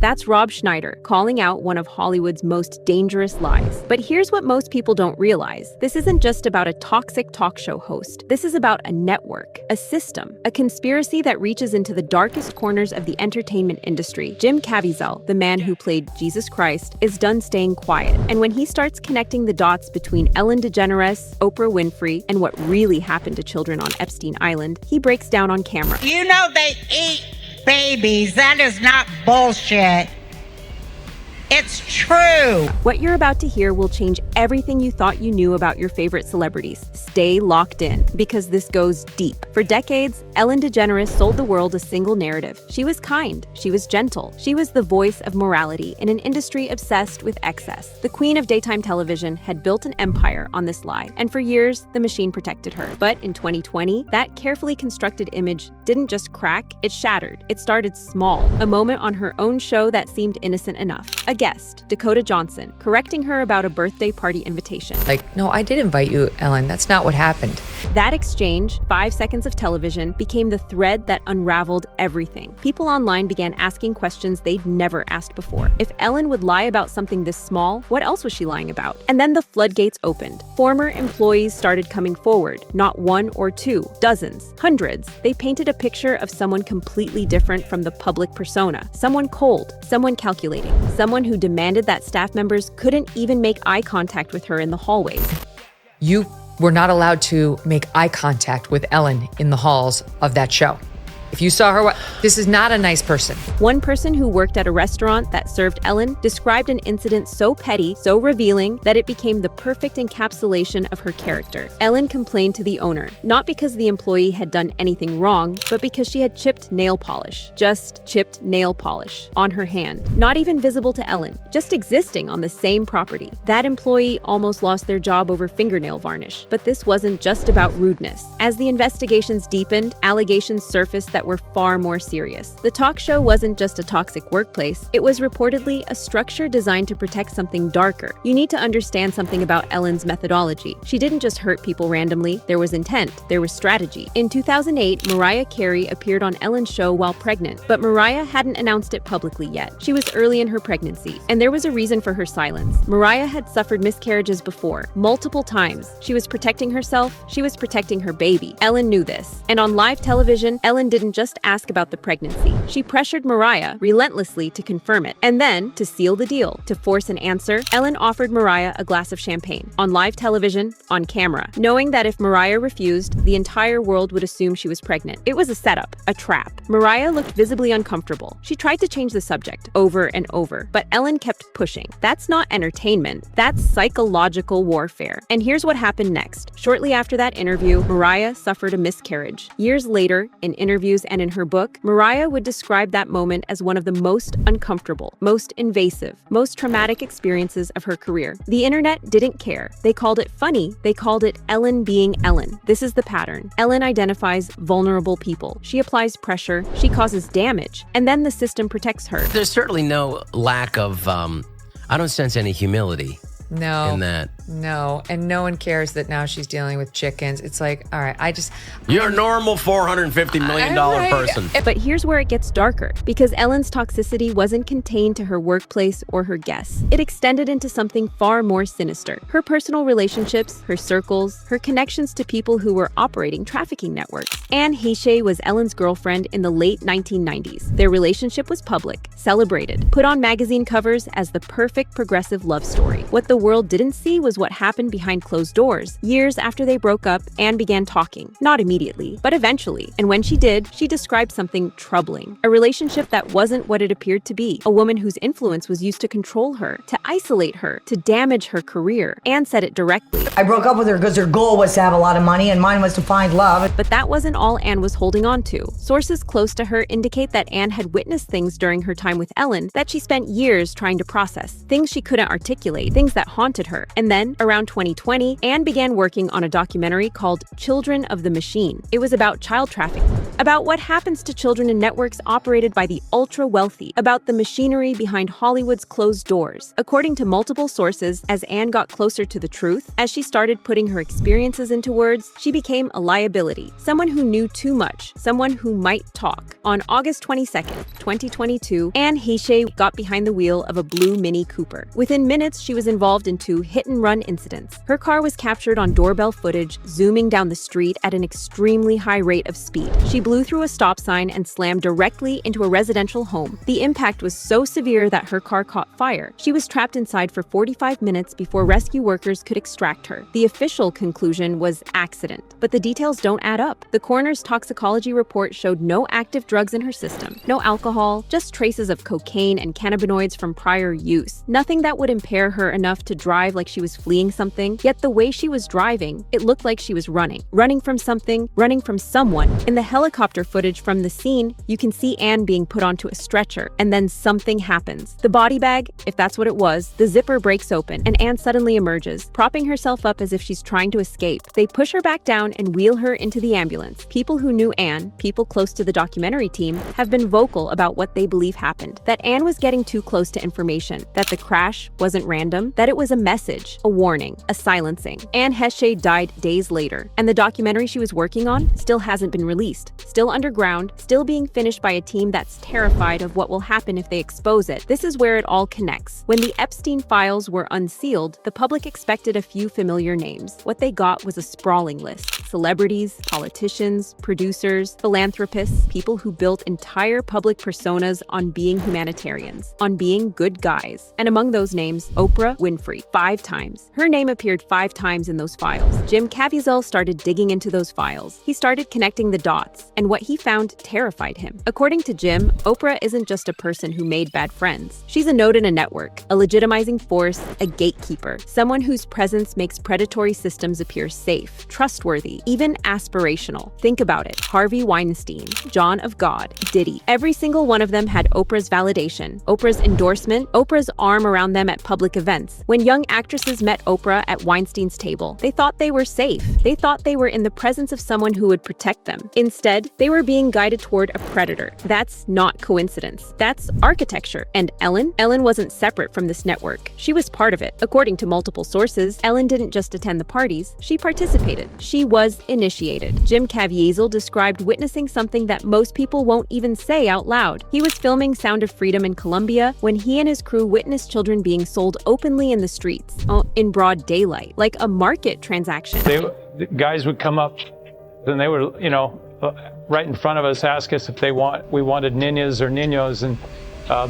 That's Rob Schneider, calling out one of Hollywood's most dangerous lies. But here's what most people don't realize. This isn't just about a toxic talk show host. This is about a network, a system, a conspiracy that reaches into the darkest corners of the entertainment industry. Jim Caviezel, the man who played Jesus Christ, is done staying quiet. And when he starts connecting the dots between Ellen DeGeneres, Oprah Winfrey, and what really happened to children on Epstein Island, he breaks down on camera. You know they eat babies. That is not bullshit. It's true. What you're about to hear will change everything you thought you knew about your favorite celebrities. Stay locked in, because this goes deep. For decades, Ellen DeGeneres sold the world a single narrative. She was kind. She was gentle. She was the voice of morality in an industry obsessed with excess. The queen of daytime television had built an empire on this lie, and for years, the machine protected her. But in 2020, that carefully constructed image didn't just crack, it shattered. It started small, a moment on her own show that seemed innocent enough. A guest, Dakota Johnson, correcting her about a birthday party invitation. No, I did invite you, Ellen. That's not what happened. That exchange, 5 seconds of television, became the thread that unraveled everything. People online began asking questions they'd never asked before. If Ellen would lie about something this small, what else was she lying about? And then the floodgates opened. Former employees started coming forward, not one or two, dozens, hundreds. They painted a picture of someone completely different from the public persona. Someone cold, someone calculating, someone who demanded that staff members couldn't even make eye contact with her in the hallways. You were not allowed to make eye contact with Ellen in the halls of that show. If you saw her, this is not a nice person. One person who worked at a restaurant that served Ellen described an incident so petty, so revealing, that it became the perfect encapsulation of her character. Ellen complained to the owner, not because the employee had done anything wrong, but because she had chipped nail polish. Just chipped nail polish on her hand. Not even visible to Ellen, just existing on the same property. That employee almost lost their job over fingernail varnish. But this wasn't just about rudeness. As the investigations deepened, allegations surfaced that were far more serious. The talk show wasn't just a toxic workplace, it was reportedly a structure designed to protect something darker. You need to understand something about Ellen's methodology. She didn't just hurt people randomly, there was intent, there was strategy. In 2008, Mariah Carey appeared on Ellen's show while pregnant, but Mariah hadn't announced it publicly yet. She was early in her pregnancy, and there was a reason for her silence. Mariah had suffered miscarriages before, multiple times. She was protecting herself, she was protecting her baby. Ellen knew this. And on live television, Ellen didn't just ask about the pregnancy. She pressured Mariah relentlessly to confirm it. And then, to seal the deal, to force an answer, Ellen offered Mariah a glass of champagne. On live television, on camera. Knowing that if Mariah refused, the entire world would assume she was pregnant. It was a setup, a trap. Mariah looked visibly uncomfortable. She tried to change the subject over and over, but Ellen kept pushing. That's not entertainment. That's psychological warfare. And here's what happened next. Shortly after that interview, Mariah suffered a miscarriage. Years later, in interviews and in her book, Mariah would describe that moment as one of the most uncomfortable, most invasive, most traumatic experiences of her career. The internet didn't care. They called it funny. They called it Ellen being Ellen. This is the pattern. Ellen identifies vulnerable people. She applies pressure. She causes damage. And then the system protects her. There's certainly no lack of, I don't sense any humility in that. No, and no one cares that now she's dealing with chickens. It's like, all right, You're a normal $450 million person. But here's where it gets darker, because Ellen's toxicity wasn't contained to her workplace or her guests. It extended into something far more sinister. Her personal relationships, her circles, her connections to people who were operating trafficking networks. Anne Heche was Ellen's girlfriend in the late 1990s. Their relationship was public, celebrated, put on magazine covers as the perfect progressive love story. What the world didn't see was what happened behind closed doors. Years after they broke up, Anne began talking. Not immediately, but eventually. And when she did, she described something troubling. A relationship that wasn't what it appeared to be. A woman whose influence was used to control her, to isolate her, to damage her career. Anne said it directly. I broke up with her because her goal was to have a lot of money and mine was to find love. But that wasn't all Anne was holding on to. Sources close to her indicate that Anne had witnessed things during her time with Ellen that she spent years trying to process. Things she couldn't articulate, things that haunted her. And then, around 2020, Anne began working on a documentary called Children of the Machine. It was about child trafficking. about what happens to children in networks operated by the ultra-wealthy, about the machinery behind Hollywood's closed doors. According to multiple sources, as Anne got closer to the truth, as she started putting her experiences into words, she became a liability, someone who knew too much, someone who might talk. On August 22nd, 2022, Anne Heche got behind the wheel of a blue Mini Cooper. Within minutes, she was involved in 2 hit-and-run incidents. Her car was captured on doorbell footage, zooming down the street at an extremely high rate of speed. She blew through a stop sign and slammed directly into a residential home. The impact was so severe that her car caught fire. She was trapped inside for 45 minutes before rescue workers could extract her. The official conclusion was accident, but the details don't add up. The coroner's toxicology report showed no active drugs in her system, no alcohol, just traces of cocaine and cannabinoids from prior use. Nothing that would impair her enough to drive like she was fleeing something, yet the way she was driving, it looked like she was running from something, running from someone. In the helicopter footage from the scene, you can see Anne being put onto a stretcher, and then something happens. The body bag, if that's what it was, the zipper breaks open, and Anne suddenly emerges, propping herself up as if she's trying to escape. They push her back down and wheel her into the ambulance. People who knew Anne, people close to the documentary team, have been vocal about what they believe happened. That Anne was getting too close to information, that the crash wasn't random, that it was a message, a warning, a silencing. Anne Heche died days later, and the documentary she was working on still hasn't been released. Still underground, still being finished by a team that's terrified of what will happen if they expose it. This is where it all connects. When the Epstein files were unsealed, the public expected a few familiar names. What they got was a sprawling list. Celebrities, politicians, producers, philanthropists, people who built entire public personas on being humanitarians, on being good guys. And among those names, Oprah Winfrey, 5 times. Her name appeared 5 times in those files. Jim Caviezel started digging into those files. He started connecting the dots, and what he found terrified him. According to Jim, Oprah isn't just a person who made bad friends. She's a node in a network, a legitimizing force, a gatekeeper, someone whose presence makes predatory systems appear safe, trustworthy, even aspirational. Think about it. Harvey Weinstein, John of God, Diddy. Every single one of them had Oprah's validation, Oprah's endorsement, Oprah's arm around them at public events. When young actresses met Oprah at Weinstein's table, they thought they were safe. They thought they were in the presence of someone who would protect them. Instead, they were being guided toward a predator. That's not coincidence. That's architecture. And Ellen wasn't separate from this network. She was part of it. According to multiple sources, Ellen didn't just attend the parties, she participated. She was initiated. Jim Caviezel described witnessing something that most people won't even say out loud. He was filming Sound of Freedom in Colombia when he and his crew witnessed children being sold openly in the streets, in broad daylight, like a market transaction. The guys would come up and they were, right in front of us, ask us if we wanted niñas or niños and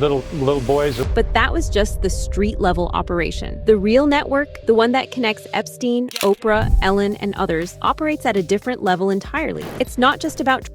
little boys. But that was just the street-level operation. The real network, the one that connects Epstein, Oprah, Ellen, and others, operates at a different level entirely. It's not just about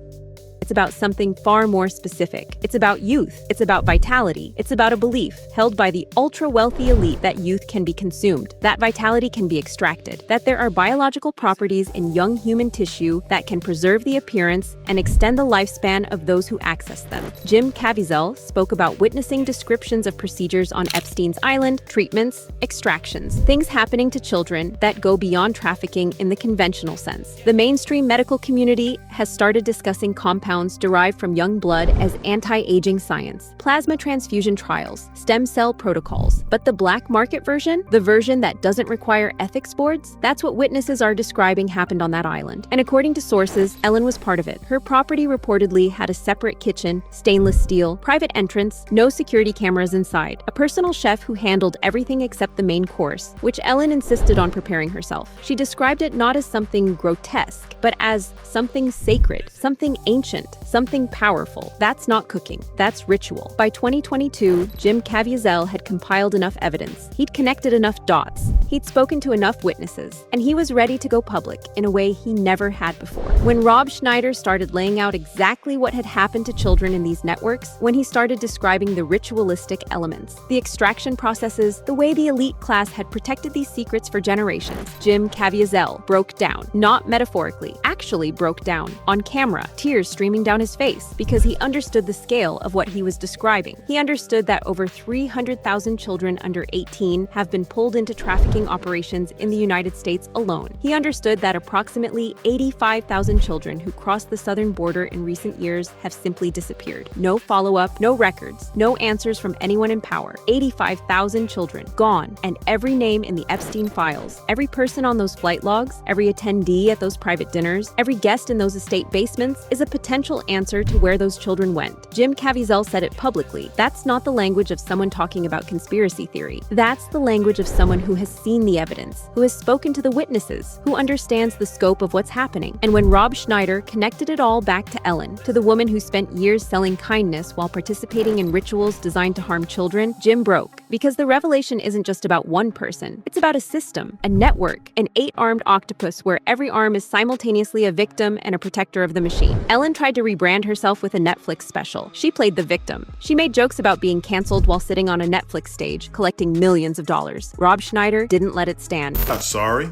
It's about something far more specific. It's about youth. It's about vitality. It's about a belief held by the ultra-wealthy elite that youth can be consumed, that vitality can be extracted, that there are biological properties in young human tissue that can preserve the appearance and extend the lifespan of those who access them. Jim Caviezel spoke about witnessing descriptions of procedures on Epstein's island, treatments, extractions, things happening to children that go beyond trafficking in the conventional sense. The mainstream medical community has started discussing compounds derived from young blood as anti-aging science, plasma transfusion trials, stem cell protocols. But the black market version, the version that doesn't require ethics boards, that's what witnesses are describing happened on that island. And according to sources, Ellen was part of it. Her property reportedly had a separate kitchen, stainless steel, private entrance, no security cameras inside, a personal chef who handled everything except the main course, which Ellen insisted on preparing herself. She described it not as something grotesque, but as something sacred, something ancient, something powerful. That's not cooking, that's ritual. By 2022, Jim Caviezel had compiled enough evidence. He'd connected enough dots. He'd spoken to enough witnesses, and he was ready to go public in a way he never had before. When Rob Schneider started laying out exactly what had happened to children in these networks, when he started describing the ritualistic elements, the extraction processes, the way the elite class had protected these secrets for generations, Jim Caviezel broke down, not metaphorically, actually broke down, on camera, tears streaming coming down his face because he understood the scale of what he was describing. He understood that over 300,000 children under 18 have been pulled into trafficking operations in the United States alone. He understood that approximately 85,000 children who crossed the southern border in recent years have simply disappeared. No follow-up, no records, no answers from anyone in power. 85,000 children gone, and every name in the Epstein files, every person on those flight logs, every attendee at those private dinners, every guest in those estate basements is a potential answer to where those children went. Jim Caviezel said it publicly. That's not the language of someone talking about conspiracy theory. That's the language of someone who has seen the evidence, who has spoken to the witnesses, who understands the scope of what's happening. And when Rob Schneider connected it all back to Ellen, to the woman who spent years selling kindness while participating in rituals designed to harm children, Jim broke. Because the revelation isn't just about one person. It's about a system, a network, an 8-armed octopus where every arm is simultaneously a victim and a protector of the machine. Ellen tried to rebrand herself with a Netflix special. She played the victim. She made jokes about being canceled while sitting on a Netflix stage, collecting millions of dollars. Rob Schneider didn't let it stand. Not sorry.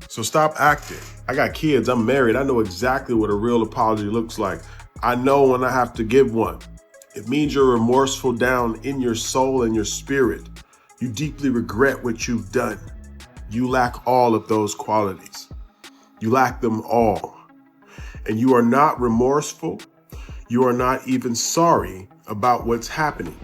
So stop acting. I got kids, I'm married, I know exactly what a real apology looks like. I know when I have to give one. It means you're remorseful down in your soul and your spirit. You deeply regret what you've done. You lack all of those qualities. You lack them all. And you are not remorseful. You are not even sorry about what's happening.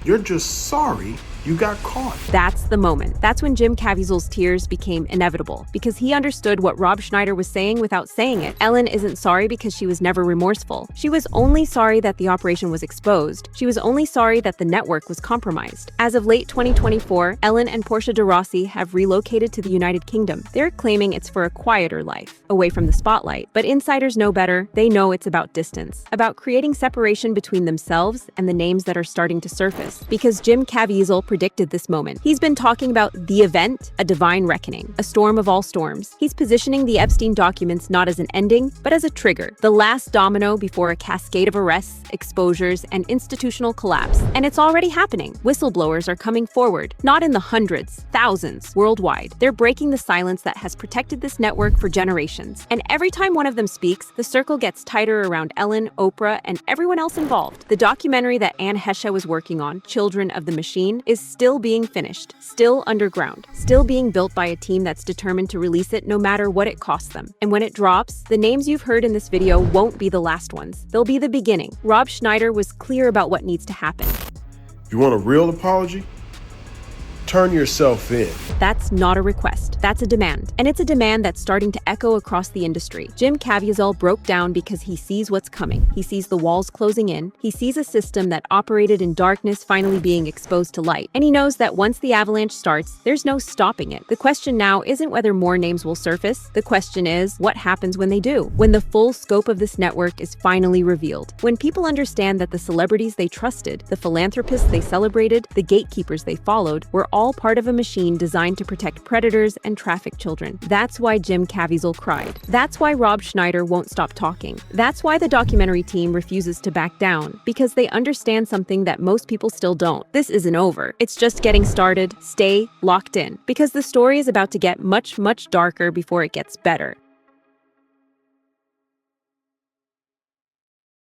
You're just sorry you got caught. That's the moment. That's when Jim Caviezel's tears became inevitable, because he understood what Rob Schneider was saying without saying it. Ellen isn't sorry because she was never remorseful. She was only sorry that the operation was exposed. She was only sorry that the network was compromised. As of late 2024, Ellen and Portia de Rossi have relocated to the United Kingdom. They're claiming it's for a quieter life, away from the spotlight. But insiders know better. They know it's about distance, about creating separation between themselves and the names that are starting to surface. Because Jim Caviezel predicted this moment. He's been talking about the event, a divine reckoning, a storm of all storms. He's positioning the Epstein documents not as an ending, but as a trigger, the last domino before a cascade of arrests, exposures, and institutional collapse. And it's already happening. Whistleblowers are coming forward, not in the hundreds, thousands, worldwide. They're breaking the silence that has protected this network for generations. And every time one of them speaks, the circle gets tighter around Ellen, Oprah, and everyone else involved. The documentary that Anne Heche was working on, Children of the Machine, is still being finished, still underground, still being built by a team that's determined to release it no matter what it costs them. And when it drops, the names you've heard in this video won't be the last ones. They'll be the beginning. Rob Schneider was clear about what needs to happen. You want a real apology? Turn yourself in. That's not a request. That's a demand. And it's a demand that's starting to echo across the industry. Jim Caviezel broke down because he sees what's coming. He sees the walls closing in. He sees a system that operated in darkness finally being exposed to light. And he knows that once the avalanche starts, there's no stopping it. The question now isn't whether more names will surface. The question is, what happens when they do? When the full scope of this network is finally revealed. When people understand that the celebrities they trusted, the philanthropists they celebrated, the gatekeepers they followed, were all part of a machine designed to protect predators and traffic children. That's why Jim Caviezel cried. That's why Rob Schneider won't stop talking. That's why the documentary team refuses to back down, because they understand something that most people still don't. This isn't over. It's just getting started. Stay locked in, because the story is about to get much, much darker before it gets better.